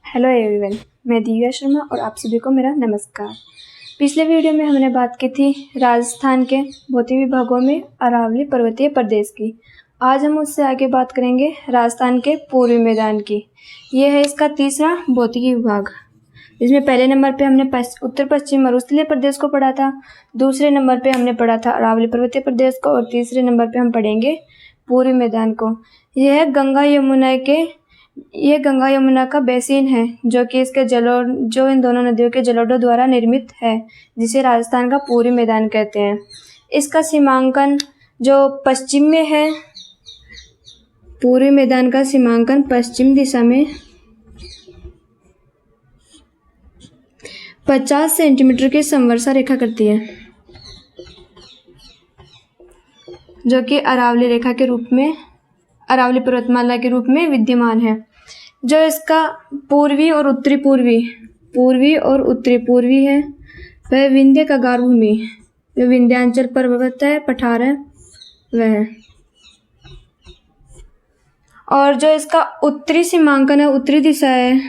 Hello everyone, मैं दिव्या शर्मा और आप सभी को मेरा नमस्कार। पिछले वीडियो में हमने बात की थी राजस्थान के भौतिक विभागों में अरावली पर्वतीय प्रदेश की। आज हम उससे आगे बात करेंगे राजस्थान के पूर्वी मैदान की। यह है इसका तीसरा भौतिक विभाग। इसमें पहले नंबर पे हमने उत्तर पश्चिम मरुस्थलीय प्रदेश को पढ़ा था, दूसरे नंबर पे हमने पढ़ा था अरावली पर्वतीय प्रदेश को और तीसरे नंबर पे हम पढ़ेंगे पूर्वी मैदान को। यह गंगा यमुना का बेसिन है जो कि जो इन दोनों नदियों के जलोढ़ों द्वारा निर्मित है, जिसे राजस्थान का पूर्वी मैदान कहते हैं। इसका सीमांकन जो पश्चिम में है, पूर्वी मैदान का सीमांकन पश्चिम दिशा में 50 सेंटीमीटर की समवर्षा रेखा करती है, जो कि अरावली रेखा के रूप में, अरावली पर्वतमाला के रूप में विद्यमान है। जो इसका पूर्वी और उत्तरी पूर्वी है वह विंध्य कगार भूमि, जो विंध्यांचल पर्वत है, पठार है, वह है। और जो इसका उत्तरी सीमांकन है, उत्तरी दिशा है,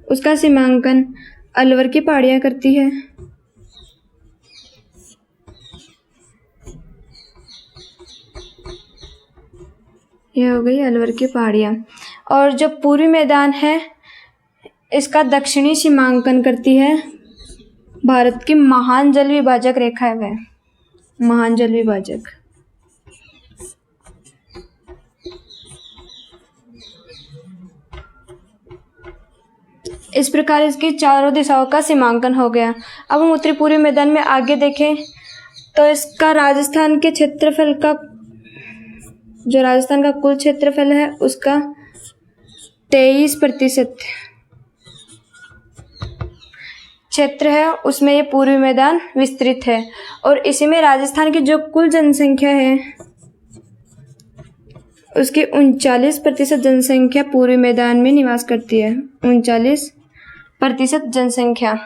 उसका सीमांकन अलवर की पहाड़ियाँ करती है। यह हो गई अलवर की पहाड़ियाँ। और जो पूर्वी मैदान है, इसका दक्षिणी सीमांकन करती है भारत की महान जल विभाजक रेखा है, वह महान जल विभाजक। इस प्रकार इसकी चारों दिशाओं का सीमांकन हो गया। अब हम उत्तरी पूर्वी मैदान में आगे देखें तो इसका राजस्थान के क्षेत्रफल का, जो राजस्थान का कुल क्षेत्रफल है उसका 23% क्षेत्र है, उसमें ये पूर्वी मैदान विस्तृत है। और इसी में राजस्थान की जो कुल जनसंख्या है उसकी 39% जनसंख्या पूर्वी मैदान में निवास करती है। 39% जनसंख्या।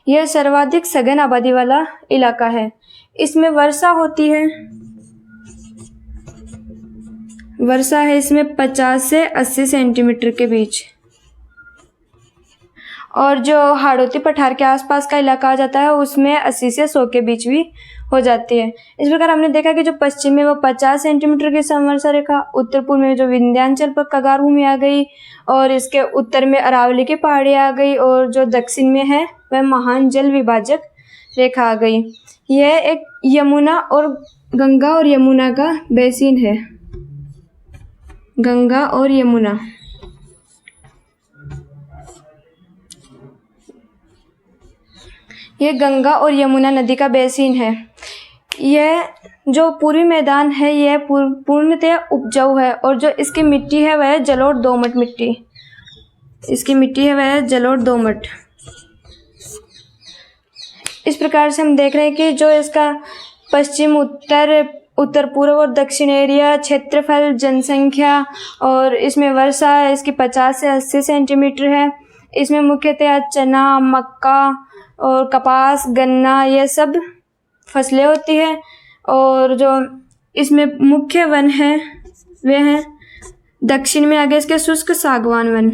यह सर्वाधिक सघन आबादी वाला इलाका है। इसमें वर्षा होती है, वर्षा है इसमें 50 से 80 सेंटीमीटर के बीच। और जो हाड़ौती पठार के आसपास का इलाका आ जाता है उसमें 80 से 100 के बीच भी हो जाती है। इस प्रकार हमने देखा कि जो पश्चिम में वो 50 सेंटीमीटर की समवर्षा रेखा, उत्तर पूर्व में जो विंध्यांचल पर कगार भूमि आ गई और इसके उत्तर में अरावली की पहाड़ी आ गई, और जो दक्षिण में है वह महान जल विभाजक रेखा आ गई। यह एक गंगा और यमुना का बेसिन है, गंगा और यमुना। यह गंगा और यमुना नदी का बेसिन है। यह जो पूर्वी मैदान है यह पूर्णतया उपजाऊ है, और जो इसकी मिट्टी है वह जलोढ़ दोमट मिट्टी, इसकी मिट्टी है वह जलोढ़ दोमट। इस प्रकार से हम देख रहे हैं कि जो इसका पश्चिम, उत्तर पूर्व और दक्षिण एरिया, क्षेत्रफल, जनसंख्या और इसमें वर्षा है इसकी 50 से 80 सेंटीमीटर है। इसमें मुख्यतः चना, मक्का और कपास, गन्ना, ये सब फसलें होती है। और जो इसमें मुख्य वन है वे हैं दक्षिण में आगे इसके शुष्क सागवान वन,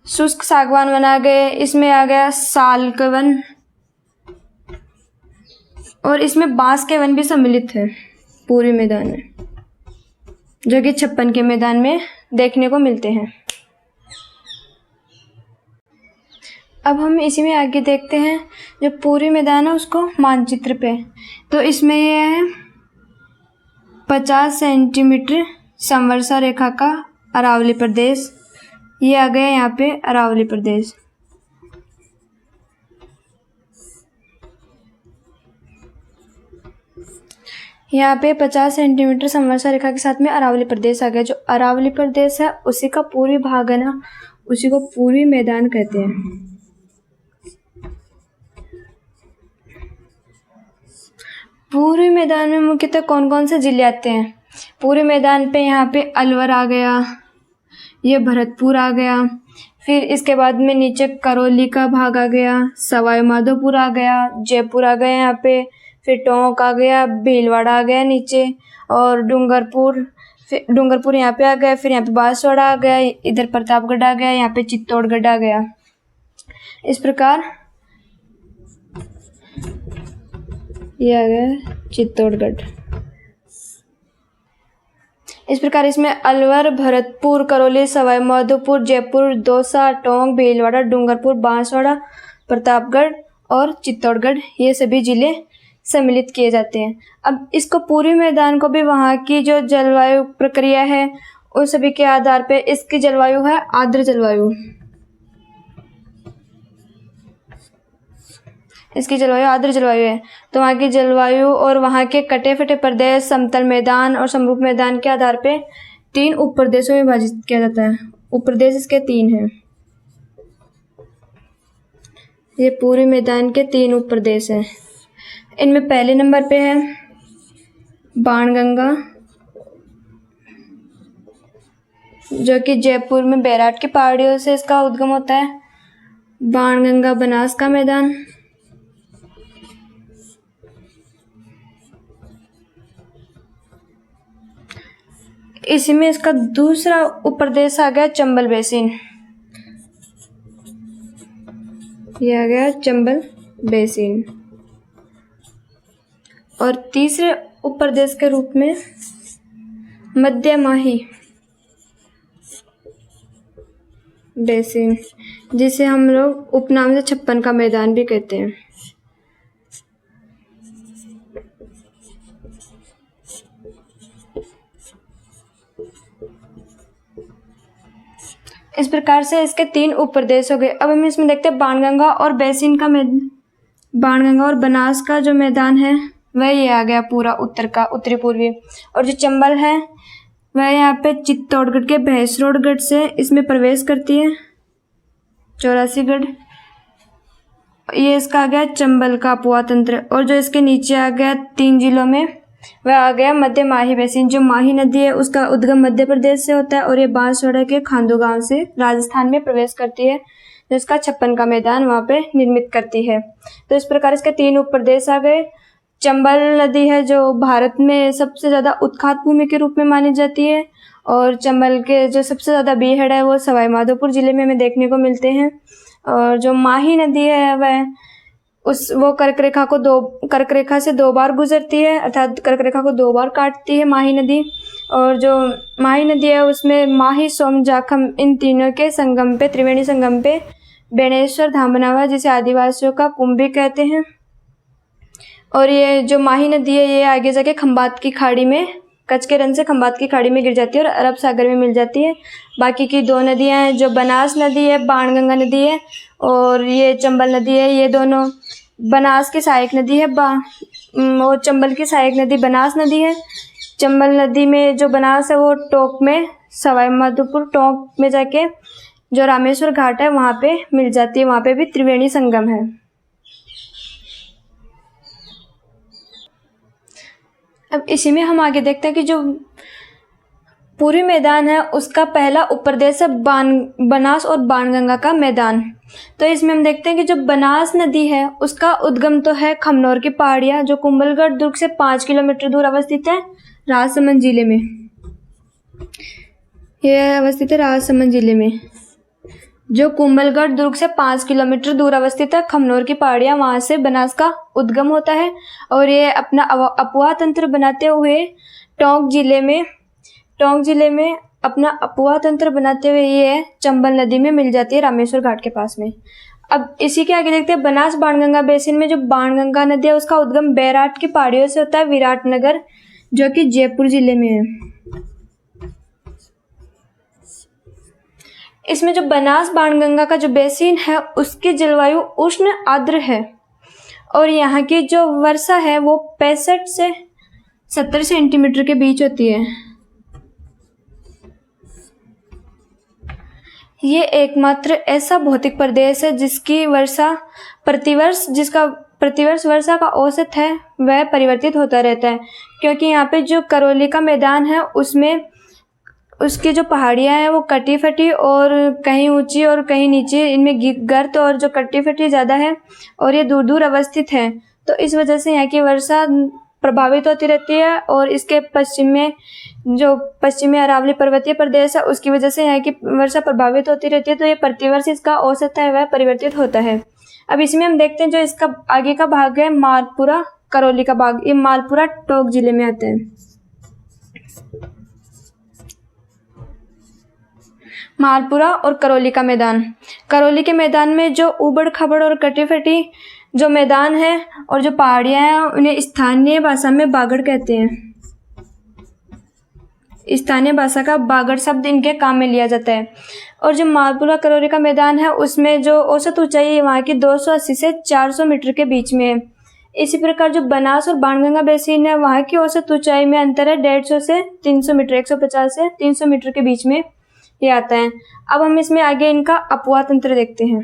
शुष्क सागवान वन आ गए। इसमें आ गया साल का वन, और इसमें बांस के वन भी सम्मिलित है पूर्वी मैदान में, जो कि 56 के मैदान में देखने को मिलते हैं। अब हम इसी में आगे देखते हैं जो पूर्वी मैदान है उसको मानचित्र पे। तो इसमें ये है 50 सेंटीमीटर समवर्षा रेखा का अरावली प्रदेश। ये आ गया यहाँ पे अरावली प्रदेश। यहाँ पे 50 सेंटीमीटर समवर्षा रेखा के साथ में अरावली प्रदेश आ गया। जो अरावली प्रदेश है उसी का पूर्वी भाग है ना, उसी को पूर्वी मैदान कहते हैं। पूर्वी मैदान में मुख्यतः कौन कौन से जिले आते हैं? पूर्वी मैदान पे यहाँ पे अलवर आ गया, ये भरतपुर आ गया, फिर इसके बाद में नीचे करौली का भाग आ गया, सवाई माधोपुर आ गया, जयपुर आ गया यहाँ पे, फिर टोंक आ गया, भीलवाड़ा आ गया नीचे, और डूंगरपुर, फिर डूंगरपुर यहाँ पे आ गया, फिर यहाँ पे बांसवाड़ा आ गया, इधर प्रतापगढ़ आ गया, यहाँ पे चित्तौड़गढ़ आ गया। इस प्रकार ये आ गया चित्तौड़गढ़। इस प्रकार इसमें अलवर, भरतपुर, करौली, सवाई माधोपुर, जयपुर, दौसा, टोंक, भीलवाड़ा, डूंगरपुर, बांसवाड़ा, प्रतापगढ़ और चित्तौड़गढ़ ये सभी जिले सम्मिलित किए जाते हैं। अब इसको पूरी मैदान को भी वहाँ की जो जलवायु प्रक्रिया है उन सभी के आधार पे इसकी जलवायु है आर्द्र जलवायु। इसकी जलवायु आर्द्र जलवायु है। तो वहाँ की जलवायु और वहाँ के कटे फटे प्रदेश, समतल मैदान और समरूप मैदान के आधार पे 3 उप प्रदेशों में विभाजित किया जाता है। उप प्रदेश इसके 3 हैं। ये पूरे मैदान के 3 उप प्रदेश हैं। इनमें पहले नंबर पे है बाणगंगा, जो कि जयपुर में बैराट की पहाड़ियों से इसका उद्गम होता है। बाणगंगा बनास का मैदान, इसी में इसका दूसरा उपप्रदेश आ गया चंबल बेसिन। ये आ गया चंबल बेसिन। और तीसरे उपप्रदेश के रूप में मध्य माही बेसिन, जिसे हम लोग उपनाम से 56 का मैदान भी कहते हैं। इस प्रकार से इसके 3 उप प्रदेश हो गए। अब हम इसमें देखते हैं बाणगंगा और बेसिन का बाणगंगा और बनास का जो मैदान है वह ये आ गया पूरा उत्तर का, उत्तरी पूर्वी। और जो चंबल है वह यहाँ पे चित्तौड़गढ़ के भैंसरोडगढ़ से इसमें प्रवेश करती है, 84गढ़। ये इसका आ गया चंबल का अपुआ तंत्र। और जो इसके नीचे आ गया 3 जिलों में वह आ गया मध्य माही बेसिन। जो माही नदी है उसका उद्गम मध्य प्रदेश से होता है और ये बांसवाड़ा के खांडू गांव से राजस्थान में प्रवेश करती है, जो इसका 56 का मैदान वहाँ पे निर्मित करती है। तो इस प्रकार इसके 3 उप प्रदेश आ गए। चंबल नदी है जो भारत में सबसे ज़्यादा उत्खात भूमि के रूप में मानी जाती है, और चंबल के जो सबसे ज़्यादा बीहड़ है वो सवाई माधोपुर जिले में हमें देखने को मिलते हैं। और जो माही नदी है वह वो कर्क रेखा से 2 बार गुजरती है, अर्थात कर्क रेखा को 2 बार काटती है माही नदी। और जो माही नदी है उसमें माही, सोम, जाखम इन तीनों के संगम पे, त्रिवेणी संगम पे बेणेश्वर धाम बना हुआ है, जिसे आदिवासियों का कुंभ भी कहते हैं। और ये जो माही नदी है ये आगे जाके खंबात की खाड़ी में, कच्छ के रन से खंबात की खाड़ी में गिर जाती है और अरब सागर में मिल जाती है। बाकी की 2 नदियां हैं, जो बनास नदी है, बाणगंगा नदी है, और ये चंबल नदी है। ये दोनों बनास की सहायक नदी है और चंबल की सहायक नदी बनास नदी है। चंबल नदी में जो बनास है वो टोंक में, सवाई माधोपुर टोंक में जाके जो रामेश्वर घाट है वहाँ पे मिल जाती है। वहाँ पे भी त्रिवेणी संगम है। अब इसी में हम आगे देखते हैं कि जो पूर्वी मैदान है उसका पहला उपप्रदेश है बनास और बाणगंगा का मैदान। तो इसमें हम देखते हैं कि जो बनास नदी है उसका उद्गम तो है खमनोर की पहाड़ियाँ, जो कुंभलगढ़ दुर्ग से 5 किलोमीटर दूर अवस्थित है राजसमंद जिले में। यह अवस्थित है राजसमंद जिले में। जो कुंभलगढ़ दुर्ग से 5 किलोमीटर दूर अवस्थित है खमनोर की पहाड़ियाँ, वहाँ से बनास का उद्गम होता है। और ये अपना अपुआ तंत्र बनाते हुए टोंक जिले में अपना अपुआ तंत्र बनाते हुए ये चंबल नदी में मिल जाती है रामेश्वर घाट के पास में। अब इसी के आगे देखते हैं बनास बाणगंगा बेसिन में जो बाणगंगा नदी है उसका उद्गम बैराट की पहाड़ियों से होता है, विराटनगर, जो कि जयपुर जिले में है। इसमें जो बनास बाणगंगा का जो बेसिन है उसकी जलवायु उष्ण आर्द्र है और यहाँ की जो वर्षा है वो 65 से 70 सेंटीमीटर के बीच होती है। ये एकमात्र ऐसा भौतिक प्रदेश है जिसकी वर्षा प्रतिवर्ष वर्षा का औसत है वह परिवर्तित होता रहता है, क्योंकि यहाँ पे जो करौली का मैदान है उसमें उसकी जो पहाड़ियाँ हैं वो कटी फटी और कहीं ऊंची और कहीं नीचे, इनमें गर्त और जो कटी फटी ज़्यादा है और ये दूर दूर अवस्थित है। तो इस वजह से यहाँ की वर्षा प्रभावित होती रहती है और इसके पश्चिम में जो पश्चिमी अरावली पर्वतीय प्रदेश है उसकी वजह से यहाँ की वर्षा प्रभावित होती रहती है। तो ये प्रतिवर्ष इसका औसत है वह परिवर्तित होता है। अब इसमें हम देखते हैं जो इसका आगे का भाग है मालपुरा करौली का भाग, ये मालपुरा टोंक जिले में आता है। मालपुरा और करौली का मैदान, करौली के मैदान में जो उबड़ खाबड़ और कटी फटी जो मैदान है और जो पहाड़ियां हैं उन्हें स्थानीय भाषा में बागड़ कहते हैं। स्थानीय भाषा का बागड़ शब्द इनके काम में लिया जाता है। और जो मालपुरा करौली का मैदान है उसमें जो औसत ऊंचाई है वहाँ की 280 से 400 मीटर के बीच में है। इसी प्रकार जो बनास और बाणगंगा बेसिन है वहाँ की औसत ऊंचाई में अंतर है 150 से 300 मीटर, 150 से 300 मीटर के बीच में ये आता है। अब हम इसमें आगे इनका अपवाह तंत्र देखते हैं।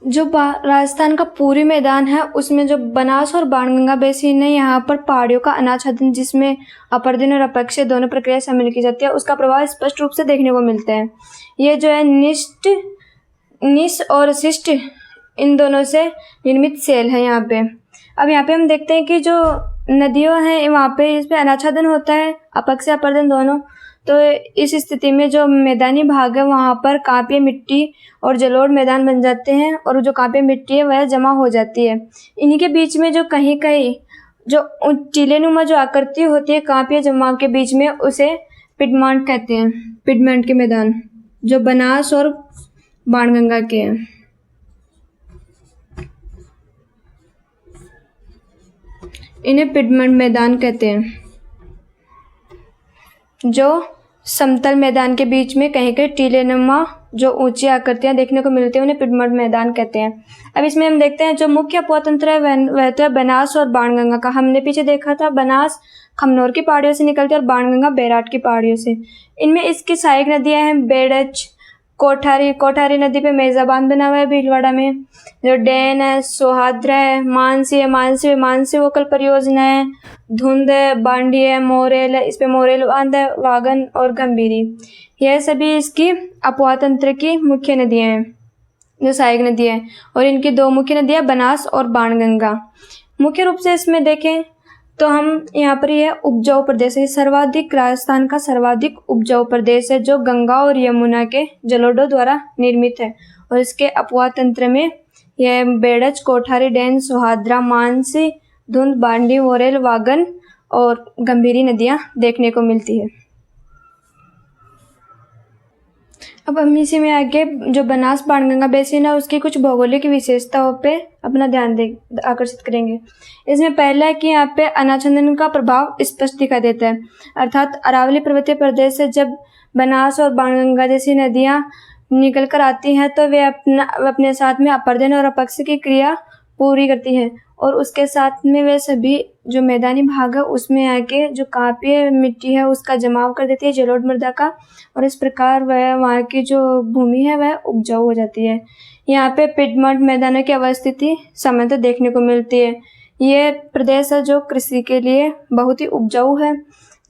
जो राजस्थान का पूरी मैदान है उसमें जो बनास और बाणगंगा बेसिन है यहाँ पर पहाड़ियों का अनाच्छादन जिसमें अपर्दन और अपक्षय दोनों प्रक्रिया शामिल की जाती है उसका प्रभाव स्पष्ट रूप से देखने को मिलता है। ये जो है निश और शिष्ट इन दोनों से निर्मित सेल है यहाँ पे। अब यहाँ पे हम देखते हैं कि जो नदियों हैं वहाँ पे इस पर अनाच्छादन होता है, अपक्षय अपर्दन दोनों। तो इस स्थिति में जो मैदानी भाग है वहाँ पर कांपीय मिट्टी और जलोढ़ मैदान बन जाते हैं और जो कांपीय मिट्टी है वह जमा हो जाती है। इन्हीं के बीच में जो कहीं कहीं जो टीलेनुमा जो आकृति होती है कांपीय जमाव के बीच में उसे पिडमॉन्ट कहते हैं। पिडमॉन्ट के मैदान जो बनास और बाणगंगा के हैं, इन्हें पिडमॉन्ट मैदान कहते हैं। जो समतल मैदान के बीच में कहीं कहीं टीलेनुमा जो ऊंची आकृतियां देखने को मिलती है उन्हें पिडमॉन्ट मैदान कहते हैं। अब इसमें हम देखते हैं जो मुख्य अपवाह तंत्र है वह तो है बनास और बाणगंगा का। हमने पीछे देखा था बनास खमनोर की पहाड़ियों से निकलती है और बाणगंगा बैराट की पहाड़ियों से। इनमें इसकी सहायक नदियां हैं बेड़च, कोठारी नदी पे मेजा बांध बना हुआ है भीलवाड़ा में। जो डैन है, सोहाद्रा है, मानसी वोकल परियोजना है, धुंध है, बांडी है, मोरेल है, इस पे मोरेल बांध है, वागन और गंभीरी। यह सभी इसकी अपवाह तंत्र की मुख्य नदियां हैं जो सहायक नदियां हैं। और इनकी दो मुख्य नदियां बनास और बाणगंगा। मुख्य रूप से इसमें देखें तो हम यहाँ पर यह उपजाऊ प्रदेश है, सर्वाधिक राजस्थान का सर्वाधिक उपजाऊ प्रदेश है जो गंगा और यमुना के जलोढ़ों द्वारा निर्मित है। और इसके अपवाह तंत्र में यह बेड़च, कोठारी, डैन, सोहाद्रा, मानसी, धुंध, बांडी, मोरेल, वागन और गंभीरी नदियाँ देखने को मिलती है। अब हम इसी में आगे जो बनास बाणगंगा बेसिन है उसकी कुछ भौगोलिक विशेषताओं पे अपना ध्यान आकर्षित करेंगे। इसमें पहला है कि यहाँ पे अनाच्छादन का प्रभाव स्पष्ट दिखाई देता है, अर्थात अरावली पर्वतीय प्रदेश से जब बनास और बाणगंगा जैसी नदियाँ निकल कर आती हैं तो वे अपने साथ में अपर्दन और अपक्षय की क्रिया पूरी करती है और उसके साथ में वे सभी जो मैदानी भाग है उसमें आके जो कांपीय मिट्टी है उसका जमाव कर देती है जलोढ़ मृदा का। और इस प्रकार वह वहाँ की जो भूमि है वह उपजाऊ हो जाती है। यहाँ पे पिडमॉन्ट मैदानों की अवस्थिति सामान्यतः देखने को मिलती है। ये प्रदेश है जो कृषि के लिए बहुत ही उपजाऊ है।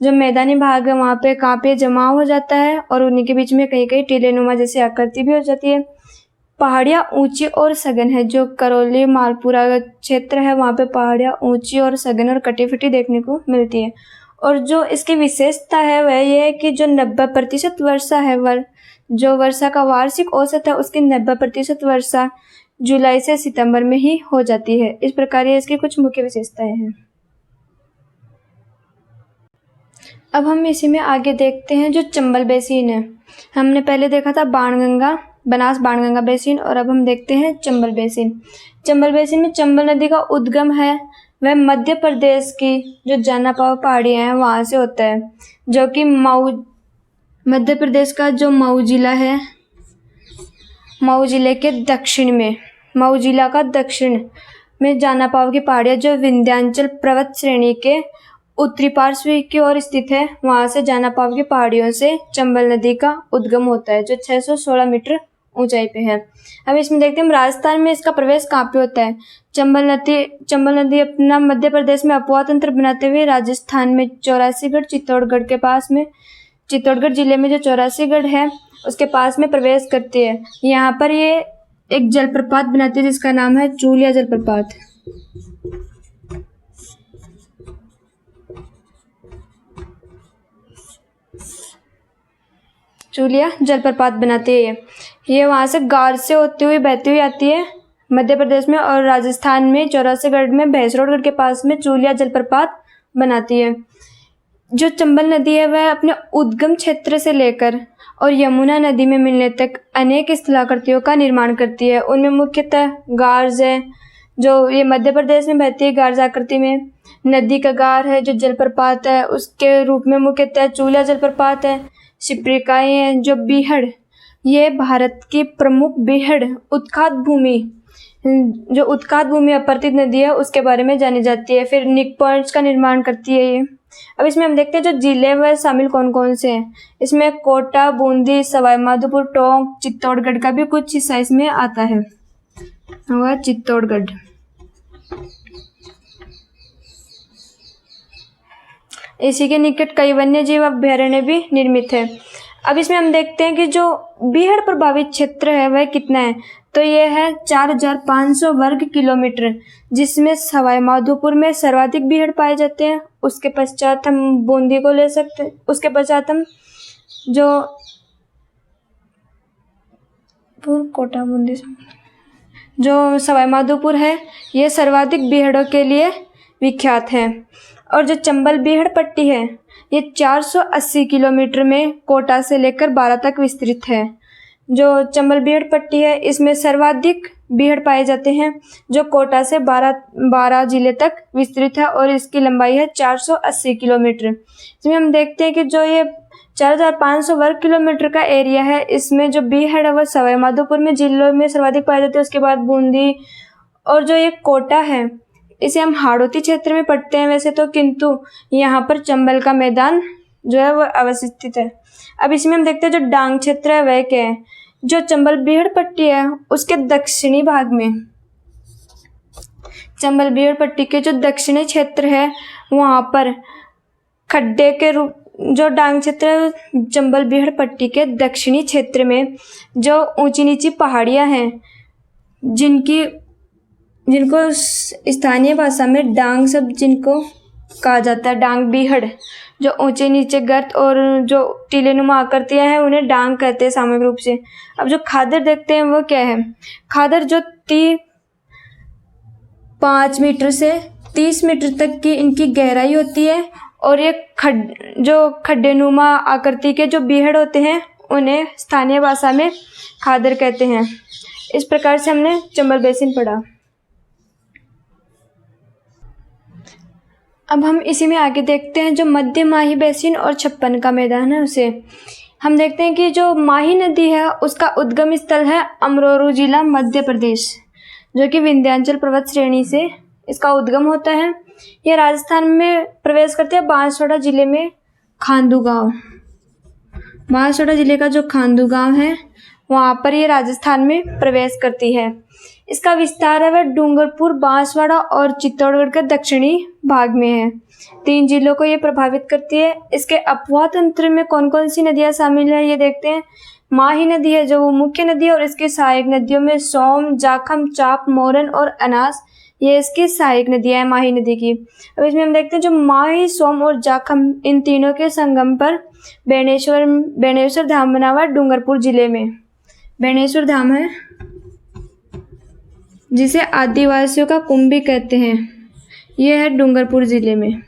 जो मैदानी भाग है वहाँ पे कांपीय जमाव हो जाता है और उन्हीं के बीच में कहीं कहीं टीलेनुमा जैसी आकृति भी हो जाती है। पहाड़ियाँ ऊंची और सघन है। जो करौली मालपुरा क्षेत्र है वहाँ पे पहाड़ियाँ ऊंची और सघन और कटी फटी देखने को मिलती है। और जो इसकी विशेषता है वह यह है कि जो 90% वर्षा है जो वर्षा का वार्षिक औसत है उसकी 90% वर्षा जुलाई से सितंबर में ही हो जाती है। इस प्रकार ये इसकी कुछ मुख्य विशेषताएं हैं। अब हम इसी में आगे देखते हैं जो चंबल बेसिन है। हमने पहले देखा था बनास बाणगंगा बेसिन और अब हम देखते हैं चंबल बेसिन। चंबल बेसिन में चंबल नदी का उद्गम है वह मध्य प्रदेश की जो जानापाव पहाड़ियाँ हैं वहाँ से होता है, जो कि मध्य प्रदेश का जो मऊ जिला है, मऊ जिले के दक्षिण में, मऊ जिला का दक्षिण में जानापाव की पहाड़ियाँ जो विंध्याचल पर्वत श्रेणी के उत्तरी पार्श्व की ओर स्थित है वहाँ से जानापाव की पहाड़ियों से चंबल नदी का उद्गम होता है जो 616 मीटर ऊंचाई पे है। अब इसमें देखते हैं राजस्थान में इसका प्रवेश कहाँ पे होता है। चंबल नदी अपना मध्य प्रदेश में अपवाह तंत्र बनाते हुए राजस्थान में चौरासीगढ़ चित्तौड़गढ़ के पास में, चित्तौड़गढ़ जिले में जो चौरासीगढ़ है उसके पास में प्रवेश करती है। यहाँ पर ये एक जलप्रपात बनाती है जिसका नाम है चूलिया जलप्रपात। चूलिया जलप्रपात बनाती है। ये वहाँ से गार से होती हुई बहती हुई आती है मध्य प्रदेश में, और राजस्थान में चौरासीगढ़ में भैंसरोडगढ़ के पास में चूलिया जलप्रपात बनाती है। जो चंबल नदी है वह अपने उद्गम क्षेत्र से लेकर और यमुना नदी में मिलने तक अनेक स्थलाकृतियों का निर्माण करती है। उनमें मुख्यतः गार्ज है, जो ये मध्य प्रदेश में बहती है गार्ज आकृति में। नदी का गार है जो जलप्रपात है, उसके रूप में मुख्यतः चूलिया जलप्रपात है। शिप्रिकाएँ हैं जो बीहड़, ये भारत की प्रमुख बीहड़ उत्खात भूमि, जो उत्खात भूमि अपरतित नदी है उसके बारे में जानी जाती है। फिर निक पॉइंट्स का निर्माण करती है ये। अब इसमें हम देखते हैं जो जिले वह शामिल कौन कौन से हैं। इसमें कोटा, बूंदी, सवाई माधोपुर, टोंक, चित्तौड़गढ़ का भी कुछ हिस्सा इसमें आता है। वह चित्तौड़गढ़। इसी के निकट कई वन्य जीव अभ्यारण्य भी निर्मित है। अब इसमें हम देखते हैं कि जो बीहड़ प्रभावित क्षेत्र है वह कितना है, तो ये है 4500 वर्ग किलोमीटर, जिसमें सवाई माधोपुर में सर्वाधिक बीहड़ पाए जाते हैं। उसके पश्चात हम बूंदी को ले सकते हैं। उसके पश्चात हम जो कोटा, बूंदी, जो सवाई माधोपुर है ये सर्वाधिक बीहड़ों के लिए विख्यात है। और जो चंबल बीहड़ पट्टी है ये 480 किलोमीटर में कोटा से लेकर बारा तक विस्तृत है। जो चंबल बीहड़ पट्टी है इसमें सर्वाधिक बीहड़ पाए जाते हैं, जो कोटा से 12 जिले तक विस्तृत है और इसकी लंबाई है 480 किलोमीटर। इसमें हम देखते हैं कि जो ये 4500 वर्ग किलोमीटर का एरिया है, इसमें जो बीहड़ है वह सवाई माधोपुर में जिलों में सर्वाधिक पाए जाते हैं। उसके बाद बूंदी, और जो ये कोटा है इसे हम हाड़ौती क्षेत्र में पढ़ते हैं वैसे तो, किंतु यहाँ पर चंबल का मैदान जो है वह अवस्थित है। अब इसमें हम देखते हैं जो डांग क्षेत्र है वह क्या है। जो चंबल बीहड़ पट्टी है उसके दक्षिणी भाग में, चंबल बीहड़ पट्टी के जो दक्षिणी क्षेत्र है वहाँ पर खड्डे के रूप, जो डांग क्षेत्र है चंबल बीहड़ पट्टी के दक्षिणी क्षेत्र में जो ऊंची नीची पहाड़ियाँ हैं, जिनको स्थानीय भाषा में डांग शब्द जिनको कहा जाता है, डांग बीहड़, जो ऊंचे नीचे गर्त और जो टीलेनुमा आकृतियाँ हैं उन्हें डांग कहते हैं सामूहिक रूप से। अब जो खादर देखते हैं वो क्या है। खादर जो 5 मीटर से 30 मीटर तक की इनकी गहराई होती है, और ये जो खड्डेनुमा आकृति के जो बीहड़ होते हैं उन्हें स्थानीय भाषा में खादर कहते हैं। इस प्रकार से हमने चंबल बेसिन पढ़ा। अब हम इसी में आगे देखते हैं जो मध्य माही बेसिन और 56 का मैदान है उसे। हम देखते हैं कि जो माही नदी है उसका उद्गम स्थल है अमरोहा जिला मध्य प्रदेश, जो कि विंध्याचल पर्वत श्रेणी से इसका उद्गम होता है। यह राजस्थान में प्रवेश करते हैं बांसवाड़ा जिले में खांडू गांव। बांसवाड़ा जिले का जो खांडू गांव है वहाँ पर ये राजस्थान में प्रवेश करती है। इसका विस्तार है वह डूंगरपुर, बांसवाड़ा और चित्तौड़गढ़ के दक्षिणी भाग में है। 3 जिलों को ये प्रभावित करती है। इसके अपवाह तंत्र में कौन कौन सी नदियाँ शामिल है ये देखते हैं। माही नदी है जो वो मुख्य नदी है, और इसकी सहायक नदियों में सोम, जाखम, चाप, मोरन और अनास, ये इसकी सहायक नदियाँ हैं माही नदी की। अब इसमें हम देखते हैं जो माही, सोम और जाखम, इन तीनों के संगम पर बेणेश्वर धाम बना हुआ है डूंगरपुर जिले में। बेणेश्वर धाम है जिसे आदिवासियों का कुंभ भी कहते हैं, यह है डूंगरपुर जिले में।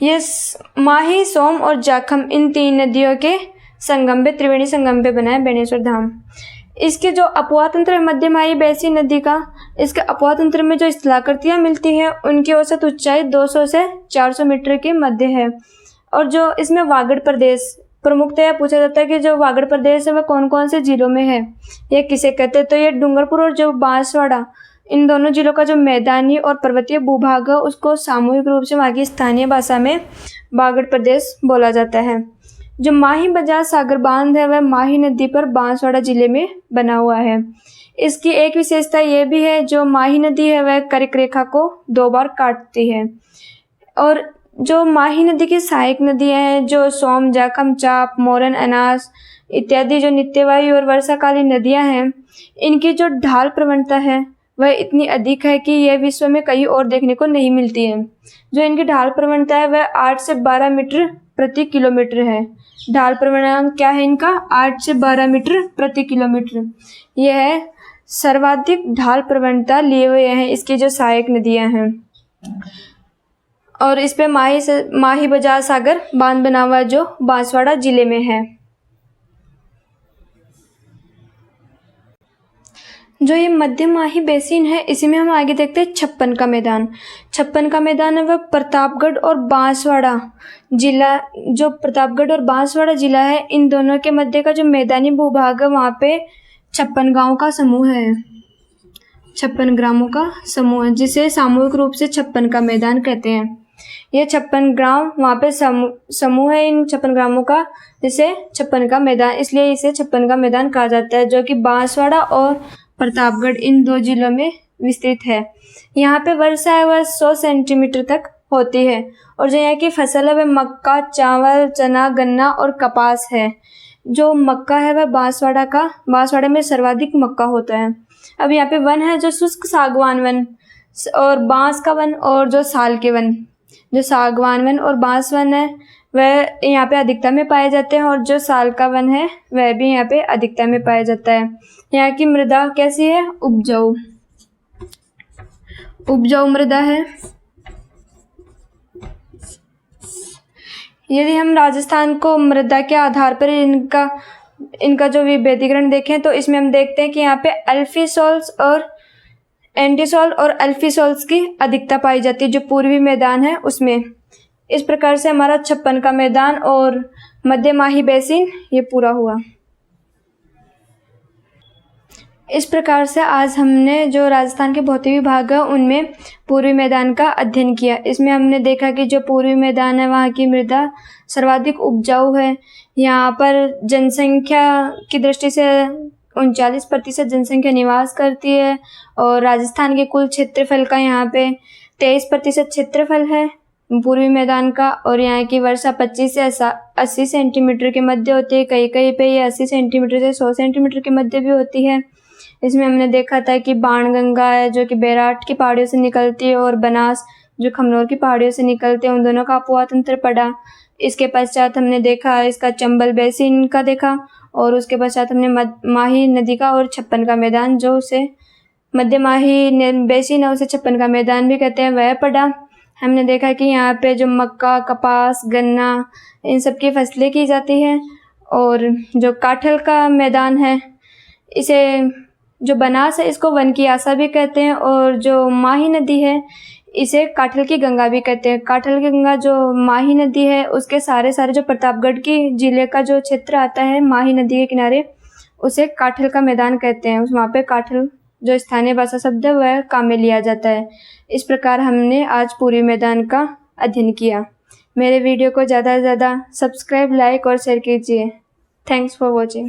ये माही, सोम और जाखम इन 3 नदियों के संगम पे, त्रिवेणी संगम पे बना है बेणेश्वर धाम। इसके जो अपवाह तंत्र है मध्य माही बेसिन नदी का, इसके अपवाह तंत्र में जो स्थलाकृतियाँ मिलती हैं उनकी औसत ऊंचाई 200 से 400 मीटर के मध्य है। और जो इसमें वागड़ प्रदेश प्रमुखतया पूछा जाता है कि जो वागड़ प्रदेश है वह कौन कौन से जिलों में है, ये किसे कहते हैं, तो ये डूंगरपुर और जो बांसवाड़ा, इन दोनों जिलों का जो मैदानी और पर्वतीय भूभाग है उसको सामूहिक रूप से वहाँ की स्थानीय भाषा में वागड़ प्रदेश बोला जाता है। जो माही बजाज सागर बांध है वह माही नदी पर बांसवाड़ा जिले में बना हुआ है। इसकी एक विशेषता ये भी है जो माही नदी है वह कर्क रेखा को 2 बार काटती है। और जो माही नदी की सहायक नदियाँ हैं जो सोम, जाखम, चाप, मोरन, अनास इत्यादि जो नित्यवाही और वर्षाकालीन नदियाँ हैं, इनकी जो ढाल प्रवणता है वह इतनी अधिक है कि यह विश्व में कहीं और देखने को नहीं मिलती है। जो इनकी ढाल प्रवणता है वह 8 से 12 मीटर प्रति किलोमीटर है। ढाल प्रवणता क्या है इनका? 8 से 12 मीटर प्रति किलोमीटर। यह है सर्वाधिक ढाल प्रवणता लिए हुए हैं इसकी जो सहायक नदियां हैं। और इस पे माही बजाज सागर बांध बना हुआ जो बांसवाड़ा जिले में है। जो ये मध्य माही बेसिन है इसी में हम आगे देखते हैं छप्पन का मैदान। छप्पन का मैदान है वह प्रतापगढ़ और बांसवाड़ा जिला, जो प्रतापगढ़ और बांसवाड़ा जिला है, इन दोनों के मध्य का जो मैदानी भूभाग है वहाँ पे 56 गाँव का समूह है। 56 ग्रामों का समूह है जिसे सामूहिक रूप से 56 का मैदान कहते हैं। ये 56 ग्राम वहाँ पे समूह है इन 56 ग्रामों का, जिसे 56 का मैदान, इसलिए इसे 56 का मैदान कहा जाता है, जो कि बांसवाड़ा और प्रतापगढ़ इन 2 जिलों में विस्तृत है। यहाँ पे वर्षा है वह 100 सेंटीमीटर तक होती है। और जो यहाँ की फसल है वह मक्का, चावल, चना, गन्ना और कपास है। जो मक्का है वह बांसवाड़ा में सर्वाधिक मक्का होता है। अब यहाँ पे वन है जो शुष्क सागवान वन और बांस का वन और जो साल के वन, जो सागवान वन और बांस वन है वह यहाँ पे अधिकता में पाए जाते हैं, और जो साल का वन है वह भी यहाँ पे अधिकता में पाया जाता है। यहाँ की मृदा कैसी है? उपजाऊ मृदा है। यदि हम राजस्थान को मृदा के आधार पर इनका जो विभेदीकरण देखें तो इसमें हम देखते हैं कि यहाँ पे अल्फीसॉल्स और एंटीसॉल और अल्फीसॉल्स की अधिकता पाई जाती है जो पूर्वी मैदान है उसमें। इस प्रकार से हमारा 56 का मैदान और मध्य माही बेसिन ये पूरा हुआ। इस प्रकार से आज हमने जो राजस्थान के भौतिक विभाग है उनमें पूर्वी मैदान का अध्ययन किया। इसमें हमने देखा कि जो पूर्वी मैदान है वहाँ की मृदा सर्वाधिक उपजाऊ है। यहाँ पर जनसंख्या की दृष्टि से 39% जनसंख्या निवास करती है, और राजस्थान के कुल क्षेत्रफल का यहाँ पे 23% क्षेत्रफल है पूर्वी मैदान का। और यहाँ की वर्षा 25 से 80 सेंटीमीटर के मध्य होती है। कहीं कहीं पे ये 80 सेंटीमीटर से 100 सेंटीमीटर के मध्य भी होती है। इसमें हमने देखा था कि बाणगंगा है जो कि बैराट की पहाड़ियों से निकलती है, और बनास जो खमनोर की पहाड़ियों से निकलते हैं, उन दोनों का अपोहा तंत्र पड़ा। इसके पश्चात हमने देखा इसका चंबल बेसिन का देखा, और उसके पश्चात हमने माही नदी का और 56 का मैदान, जो उसे मध्य माही बेसिन है उसे 56 का मैदान भी कहते हैं, वह पढ़ा। हमने देखा कि यहाँ पे जो मक्का, कपास, गन्ना इन सब की फसलें की जाती हैं। और जो काठल का मैदान है इसे, जो बनास है इसको वन की आशा भी कहते हैं, और जो माही नदी है इसे काठल की गंगा भी कहते हैं। काठल की गंगा जो माही नदी है उसके सारे जो प्रतापगढ़ की जिले का जो क्षेत्र आता है माही नदी के किनारे, उसे काठल का मैदान कहते हैं। वहाँ पे काठल जो स्थानीय भाषा शब्द है वह काम में लिया जाता है। इस प्रकार हमने आज पूर्वी मैदान का अध्ययन किया। मेरे वीडियो को ज़्यादा से ज़्यादा सब्सक्राइब, लाइक और शेयर कीजिए। Thanks for watching.